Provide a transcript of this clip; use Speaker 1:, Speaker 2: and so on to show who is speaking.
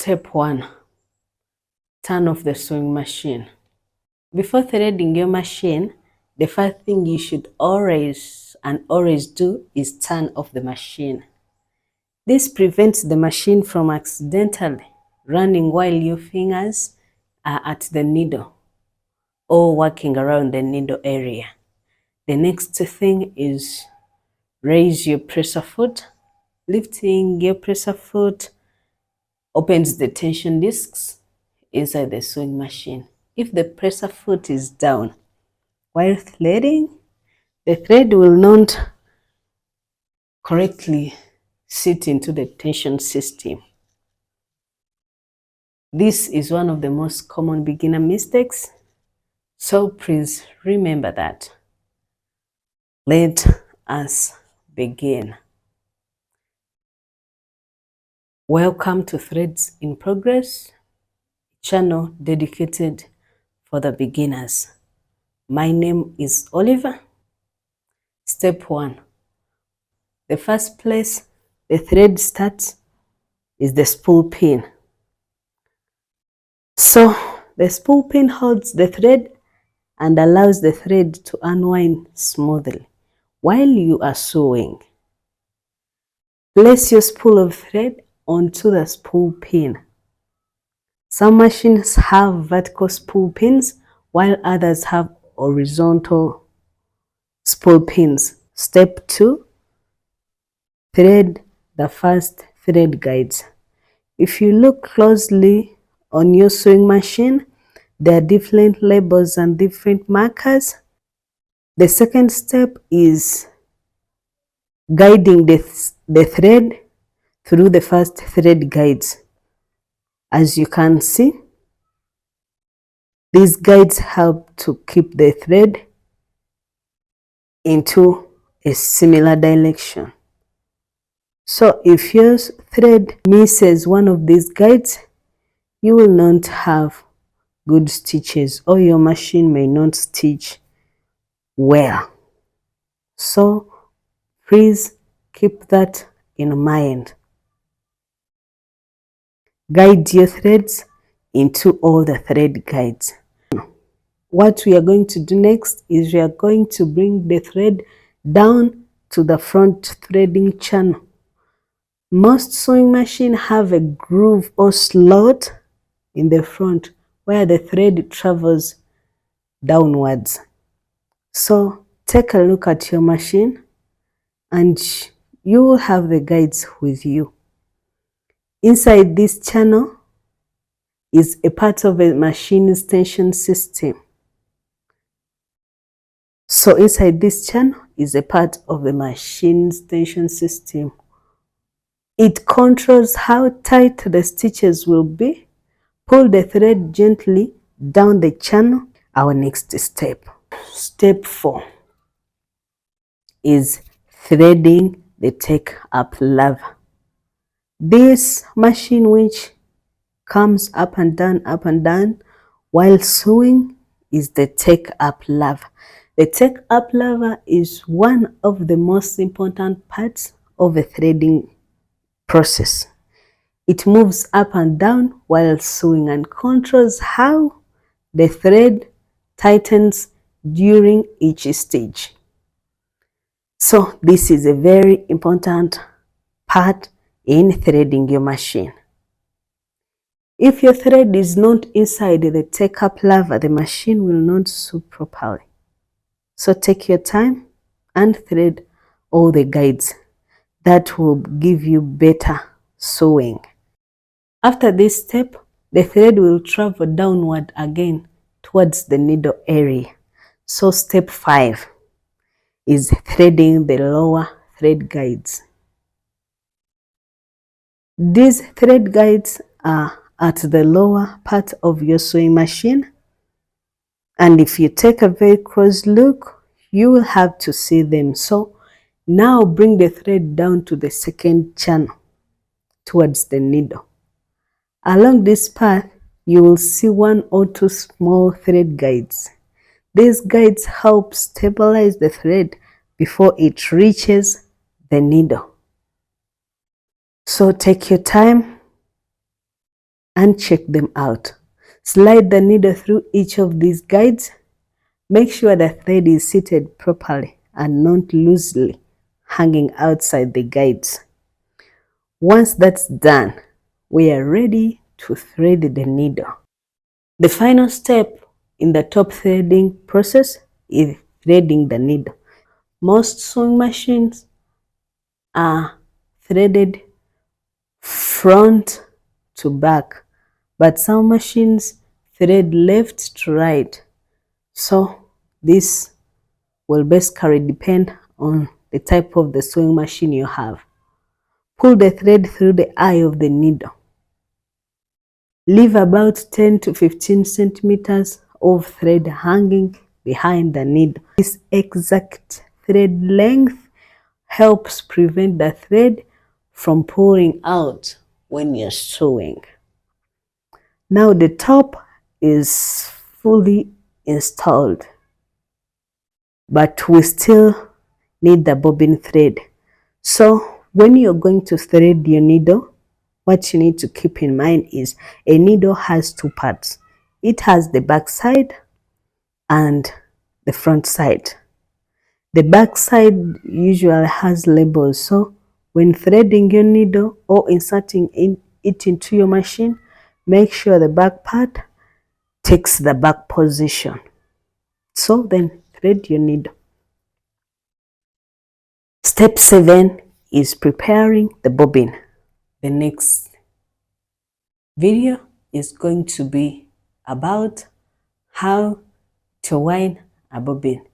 Speaker 1: Step 1. Turn off the sewing machine. Before threading your machine, the first thing you should always do is turn off the machine. This prevents the machine from accidentally running while your fingers are at the needle or working around the needle area. The next thing is raise your presser foot. Lifting your presser foot opens the tension discs inside the sewing machine. If the presser foot is down while threading, the thread will not correctly sit into the tension system. This is one of the most common beginner mistakes, so please remember that. Let us begin. Welcome to Threads in Progress, channel dedicated for the beginners. My name is Oliver. Step 1. The first place the thread starts is the spool pin. So the spool pin holds the thread and allows the thread to unwind smoothly while you are sewing. Place your spool of thread onto the spool pin. Some machines have vertical spool pins while others have horizontal spool pins. Step 2. Thread the first thread guides. If you look closely on your sewing machine, there are different labels and different markers. The second step is guiding the thread through the first thread guides. As you can see, these guides help to keep the thread into a similar direction. So if your thread misses one of these guides, you will not have good stitches or your machine may not stitch well. So please keep that in mind. Guide your threads into all the thread guides. What we are going to do next is we are going to bring the thread down to the front threading channel. Most sewing machines have a groove or slot in the front where the thread travels downwards. So take a look at your machine and you will have the guides with you. Inside this channel is a part of a machine's tension system. So inside this channel is a part of the machine's tension system. It controls how tight the stitches will be. Pull the thread gently down the channel. Our next step. Step 4 is threading the take-up lever. This machine which comes up and down while sewing is the take-up lever. The take-up lever is one of the most important parts of the threading process. It moves up and down while sewing and controls how the thread tightens during each stage. So this is a very important part in threading your machine. If your thread is not inside the take-up lever, the machine will not sew properly. So take your time and thread all the guides. That will give you better sewing. After this step, the thread will travel downward again towards the needle area. So step 5 is threading the lower thread guides. These thread guides are at the lower part of your sewing machine, and if you take a very close look, you will have to see them. So now bring the thread down to the second channel towards the needle. Along this path, you will see 1 or 2 small thread guides. These guides help stabilize the thread before it reaches the needle. So take your time and check them out. Slide the needle through each of these guides. Make sure the thread is seated properly and not loosely hanging outside the guides. Once that's done, we are ready to thread the needle. The final step in the top threading process is threading the needle. Most sewing machines are threaded front to back, but some machines thread left to right. So this will basically depend on the type of the sewing machine you have. Pull the thread through the eye of the needle. Leave about 10 to 15 centimeters of thread hanging behind the needle. This exact thread length helps prevent the thread from pulling out when you're sewing. Now the top is fully installed, but we still need the bobbin thread. So when you're going to thread your needle, what you need to keep in mind is a needle has two parts. It has the back side and the front side. The back side usually has labels, so when threading your needle or inserting it into your machine, make sure the back part takes the back position. So then thread your needle. Step 7 is preparing the bobbin. The next video is going to be about how to wind a bobbin.